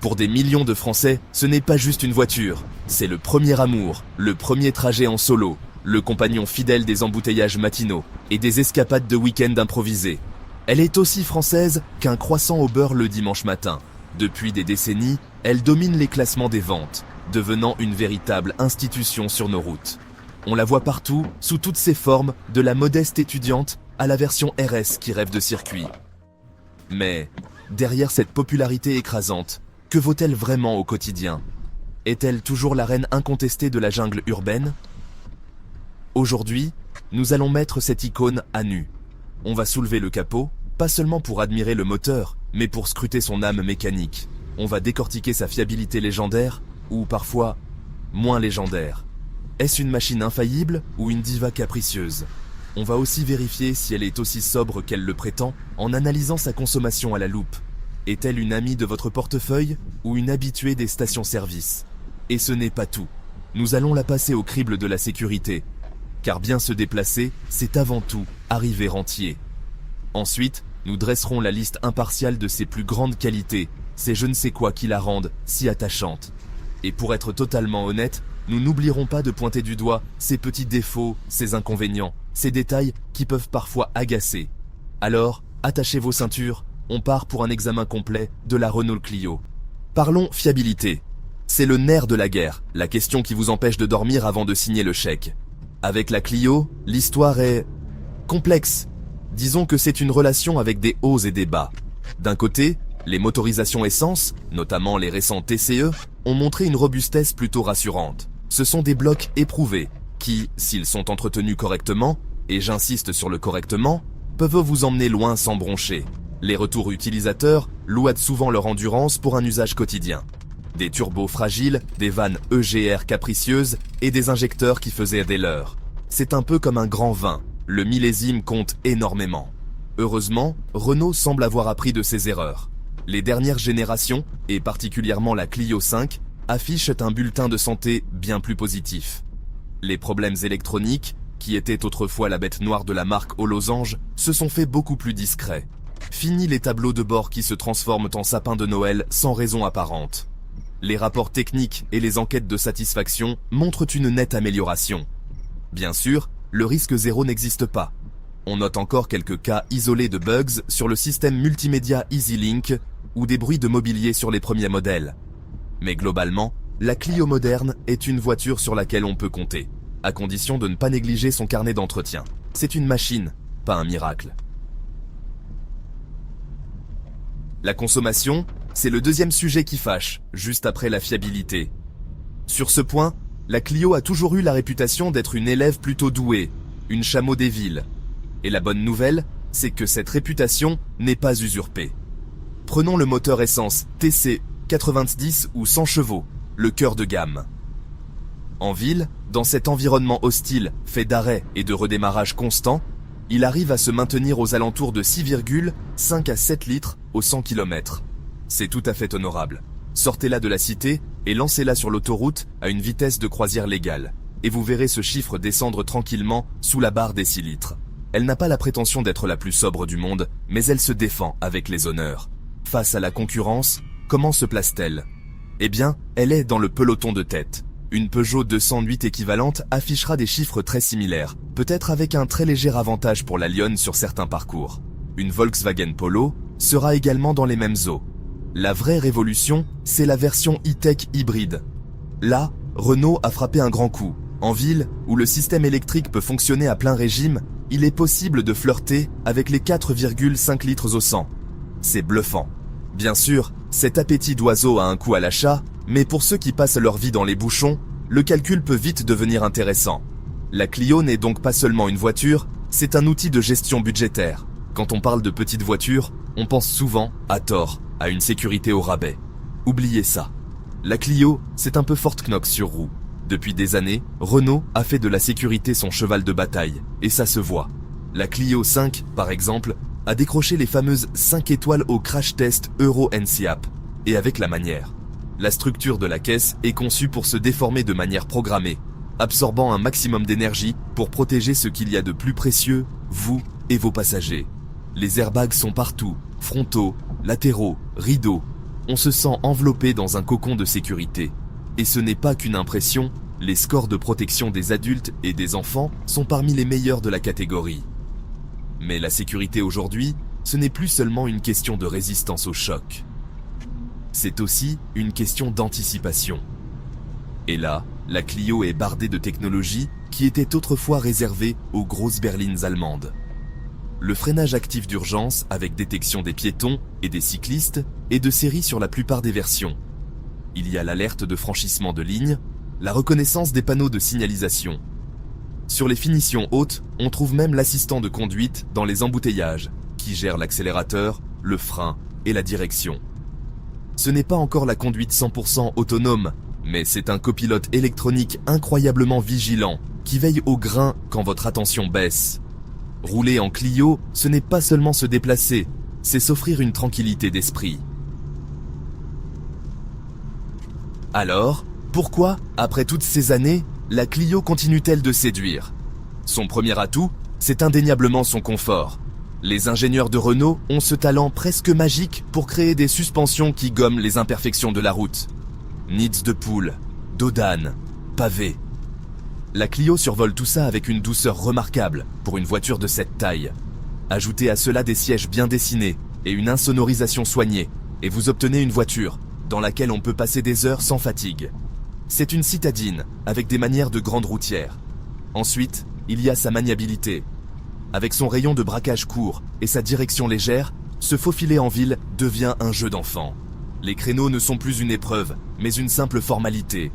Pour des millions de Français, ce n'est pas juste une voiture, c'est le premier amour, le premier trajet en solo, le compagnon fidèle des embouteillages matinaux et des escapades de week-end improvisées. Elle est aussi française qu'un croissant au beurre le dimanche matin. Depuis des décennies, elle domine les classements des ventes, devenant une véritable institution sur nos routes. On la voit partout, sous toutes ses formes, de la modeste étudiante à la version RS qui rêve de circuit. Mais, derrière cette popularité écrasante, que vaut-elle vraiment au quotidien? Est-elle toujours la reine incontestée de la jungle urbaine? Aujourd'hui, nous allons mettre cette icône à nu. On va soulever le capot, pas seulement pour admirer le moteur, mais pour scruter son âme mécanique. On va décortiquer sa fiabilité légendaire, ou parfois, moins légendaire. Est-ce une machine infaillible ou une diva capricieuse? On va aussi vérifier si elle est aussi sobre qu'elle le prétend en analysant sa consommation à la loupe. Est-elle une amie de votre portefeuille ou une habituée des stations-service? Et ce n'est pas tout. Nous allons la passer au crible de la sécurité. Car bien se déplacer, c'est avant tout arriver rentier. Ensuite, nous dresserons la liste impartiale de ses plus grandes qualités, ces je ne sais quoi qui la rendent si attachante. Et pour être totalement honnête, nous n'oublierons pas de pointer du doigt ses petits défauts, ses inconvénients, ces détails qui peuvent parfois agacer. Alors, attachez vos ceintures, on part pour un examen complet de la Renault Clio. Parlons fiabilité. C'est le nerf de la guerre, la question qui vous empêche de dormir avant de signer le chèque. Avec la Clio, l'histoire est complexe. Disons que c'est une relation avec des hauts et des bas. D'un côté, les motorisations essence, notamment les récents TCE, ont montré une robustesse plutôt rassurante. Ce sont des blocs éprouvés, qui, s'ils sont entretenus correctement, et j'insiste sur le correctement, peuvent vous emmener loin sans broncher. Les retours utilisateurs louent souvent leur endurance pour un usage quotidien. Des turbos fragiles, des vannes EGR capricieuses et des injecteurs qui faisaient des leurs. C'est un peu comme un grand vin, le millésime compte énormément. Heureusement, Renault semble avoir appris de ses erreurs. Les dernières générations, et particulièrement la Clio 5, affichent un bulletin de santé bien plus positif. Les problèmes électroniques, qui étaient autrefois la bête noire de la marque aux losanges, se sont fait beaucoup plus discrets. Fini les tableaux de bord qui se transforment en sapin de Noël sans raison apparente. Les rapports techniques et les enquêtes de satisfaction montrent une nette amélioration. Bien sûr, le risque zéro n'existe pas. On note encore quelques cas isolés de bugs sur le système multimédia EasyLink ou des bruits de mobilier sur les premiers modèles. Mais globalement, la Clio moderne est une voiture sur laquelle on peut compter, à condition de ne pas négliger son carnet d'entretien. C'est une machine, pas un miracle. La consommation, c'est le deuxième sujet qui fâche, juste après la fiabilité. Sur ce point, la Clio a toujours eu la réputation d'être une élève plutôt douée, une chameau des villes. Et la bonne nouvelle, c'est que cette réputation n'est pas usurpée. Prenons le moteur essence TC 90 ou 100 chevaux, le cœur de gamme. En ville, dans cet environnement hostile, fait d'arrêt et de redémarrage constant, il arrive à se maintenir aux alentours de 6,5 à 7 litres au 100 km. C'est tout à fait honorable. Sortez-la de la cité et lancez-la sur l'autoroute à une vitesse de croisière légale. Et vous verrez ce chiffre descendre tranquillement sous la barre des 6 litres. Elle n'a pas la prétention d'être la plus sobre du monde, mais elle se défend avec les honneurs. Face à la concurrence, comment se place-t-elle? Eh bien, elle est dans le peloton de tête. Une Peugeot 208 équivalente affichera des chiffres très similaires, peut-être avec un très léger avantage pour la lionne sur certains parcours. Une Volkswagen Polo sera également dans les mêmes eaux. La vraie révolution, c'est la version e-tech hybride. Là, Renault a frappé un grand coup. En ville, où le système électrique peut fonctionner à plein régime, il est possible de flirter avec les 4,5 litres au 100. C'est bluffant. Bien sûr, cet appétit d'oiseau a un coût à l'achat, mais pour ceux qui passent leur vie dans les bouchons, le calcul peut vite devenir intéressant. La Clio n'est donc pas seulement une voiture, c'est un outil de gestion budgétaire. Quand on parle de petites voitures, on pense souvent, à tort, à une sécurité au rabais. Oubliez ça. La Clio, c'est un peu Fort Knox sur roue. Depuis des années, Renault a fait de la sécurité son cheval de bataille, et ça se voit. La Clio 5, par exemple, a décroché les fameuses 5 étoiles au crash test Euro NCAP, et avec la manière. La structure de la caisse est conçue pour se déformer de manière programmée, absorbant un maximum d'énergie pour protéger ce qu'il y a de plus précieux, vous et vos passagers. Les airbags sont partout, frontaux, latéraux, rideaux. on se sent enveloppé dans un cocon de sécurité. Et ce n'est pas qu'une impression, les scores de protection des adultes et des enfants sont parmi les meilleurs de la catégorie. Mais la sécurité aujourd'hui, ce n'est plus seulement une question de résistance au choc. C'est aussi une question d'anticipation. Et là, la Clio est bardée de technologies qui étaient autrefois réservées aux grosses berlines allemandes. Le freinage actif d'urgence avec détection des piétons et des cyclistes est de série sur la plupart des versions. Il y a l'alerte de franchissement de ligne, la reconnaissance des panneaux de signalisation. Sur les finitions hautes, on trouve même l'assistant de conduite dans les embouteillages, qui gère l'accélérateur, le frein et la direction. Ce n'est pas encore la conduite 100% autonome, mais c'est un copilote électronique incroyablement vigilant, qui veille au grain quand votre attention baisse. Rouler en Clio, ce n'est pas seulement se déplacer, c'est s'offrir une tranquillité d'esprit. Alors, pourquoi, après toutes ces années, la Clio continue-t-elle de séduire? Son premier atout, c'est indéniablement son confort. Les ingénieurs de Renault ont ce talent presque magique pour créer des suspensions qui gomment les imperfections de la route. Nids de poule, dos d'âne, pavés. La Clio survole tout ça avec une douceur remarquable pour une voiture de cette taille. Ajoutez à cela des sièges bien dessinés et une insonorisation soignée, et vous obtenez une voiture dans laquelle on peut passer des heures sans fatigue. C'est une citadine avec des manières de grande routière. Ensuite, il y a sa maniabilité. Avec son rayon de braquage court et sa direction légère, se faufiler en ville devient un jeu d'enfant. Les créneaux ne sont plus une épreuve, mais une simple formalité.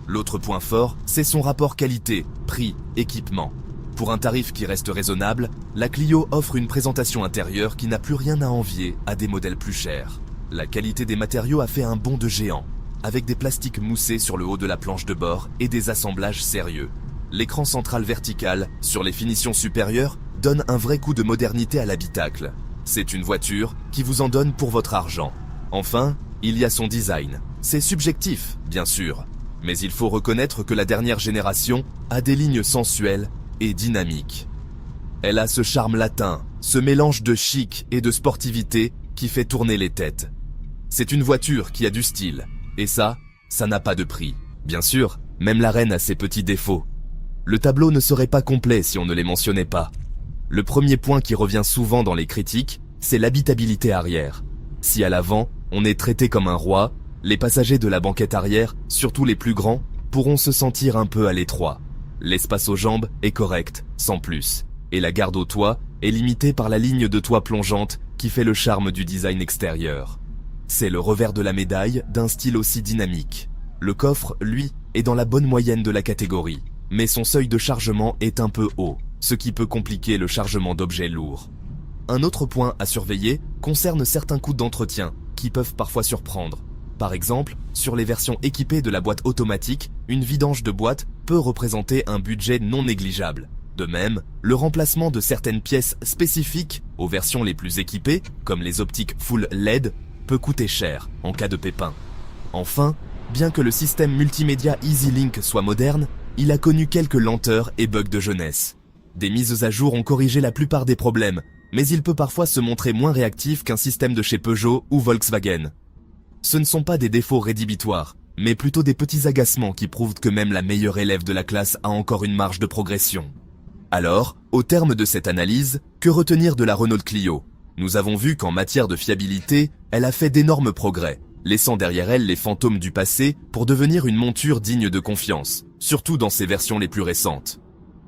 L'autre point fort, c'est son rapport qualité, prix, équipement. Pour un tarif qui reste raisonnable, la Clio offre une présentation intérieure qui n'a plus rien à envier à des modèles plus chers. La qualité des matériaux a fait un bond de géant, avec des plastiques moussés sur le haut de la planche de bord et des assemblages sérieux. L'écran central vertical, sur les finitions supérieures, donne un vrai coup de modernité à l'habitacle. C'est une voiture qui vous en donne pour votre argent. Enfin, il y a son design. C'est subjectif, bien sûr, mais il faut reconnaître que la dernière génération a des lignes sensuelles et dynamiques. Elle a ce charme latin, ce mélange de chic et de sportivité qui fait tourner les têtes. C'est une voiture qui a du style, et ça n'a pas de prix. Bien sûr, même la reine a ses petits défauts. Le tableau ne serait pas complet si on ne les mentionnait pas. Le premier point qui revient souvent dans les critiques, c'est l'habitabilité arrière. Si à l'avant, on est traité comme un roi, les passagers de la banquette arrière, surtout les plus grands, pourront se sentir un peu à l'étroit. L'espace aux jambes est correct, sans plus, et la garde au toit est limitée par la ligne de toit plongeante qui fait le charme du design extérieur. C'est le revers de la médaille d'un style aussi dynamique. Le coffre, lui, est dans la bonne moyenne de la catégorie, mais son seuil de chargement est un peu haut, ce qui peut compliquer le chargement d'objets lourds. Un autre point à surveiller concerne certains coûts d'entretien, qui peuvent parfois surprendre. Par exemple, sur les versions équipées de la boîte automatique, une vidange de boîte peut représenter un budget non négligeable. De même, le remplacement de certaines pièces spécifiques aux versions les plus équipées, comme les optiques full LED, peut coûter cher en cas de pépin. Enfin, bien que le système multimédia EasyLink soit moderne, il a connu quelques lenteurs et bugs de jeunesse. Des mises à jour ont corrigé la plupart des problèmes, mais il peut parfois se montrer moins réactif qu'un système de chez Peugeot ou Volkswagen. Ce ne sont pas des défauts rédhibitoires, mais plutôt des petits agacements qui prouvent que même la meilleure élève de la classe a encore une marge de progression. Alors, au terme de cette analyse, que retenir de la Renault Clio? Nous avons vu qu'en matière de fiabilité, elle a fait d'énormes progrès, laissant derrière elle les fantômes du passé pour devenir une monture digne de confiance, surtout dans ses versions les plus récentes.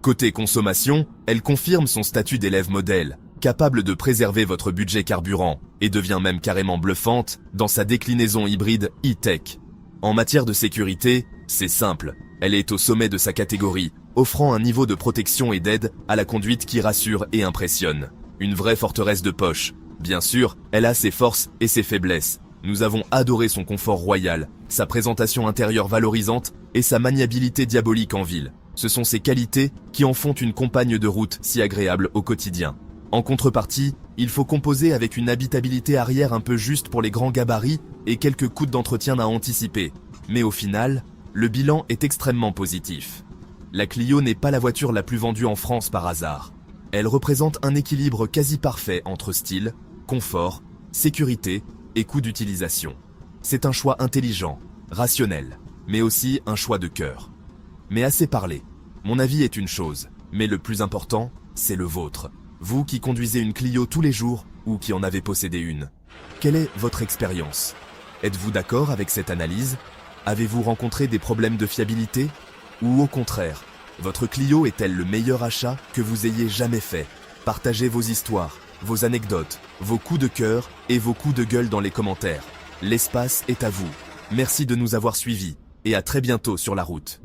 Côté consommation, elle confirme son statut d'élève modèle, capable de préserver votre budget carburant, et devient même carrément bluffante dans sa déclinaison hybride e-tech. En matière de sécurité, c'est simple, elle est au sommet de sa catégorie, offrant un niveau de protection et d'aide à la conduite qui rassure et impressionne. Une vraie forteresse de poche. Bien sûr, elle a ses forces et ses faiblesses. Nous avons adoré son confort royal, sa présentation intérieure valorisante et sa maniabilité diabolique en ville. Ce sont ces qualités qui en font une compagne de route si agréable au quotidien. En contrepartie, il faut composer avec une habitabilité arrière un peu juste pour les grands gabarits et quelques coûts d'entretien à anticiper. Mais au final, le bilan est extrêmement positif. La Clio n'est pas la voiture la plus vendue en France par hasard. Elle représente un équilibre quasi parfait entre style, confort, sécurité et coût d'utilisation. C'est un choix intelligent, rationnel, mais aussi un choix de cœur. Mais assez parlé. Mon avis est une chose, mais le plus important, c'est le vôtre. Vous qui conduisez une Clio tous les jours ou qui en avez possédé une. Quelle est votre expérience? Êtes-vous d'accord avec cette analyse? Avez-vous rencontré des problèmes de fiabilité? Ou au contraire, votre Clio est-elle le meilleur achat que vous ayez jamais fait? Partagez vos histoires, vos anecdotes, vos coups de cœur et vos coups de gueule dans les commentaires. L'espace est à vous. Merci de nous avoir suivis et à très bientôt sur la route.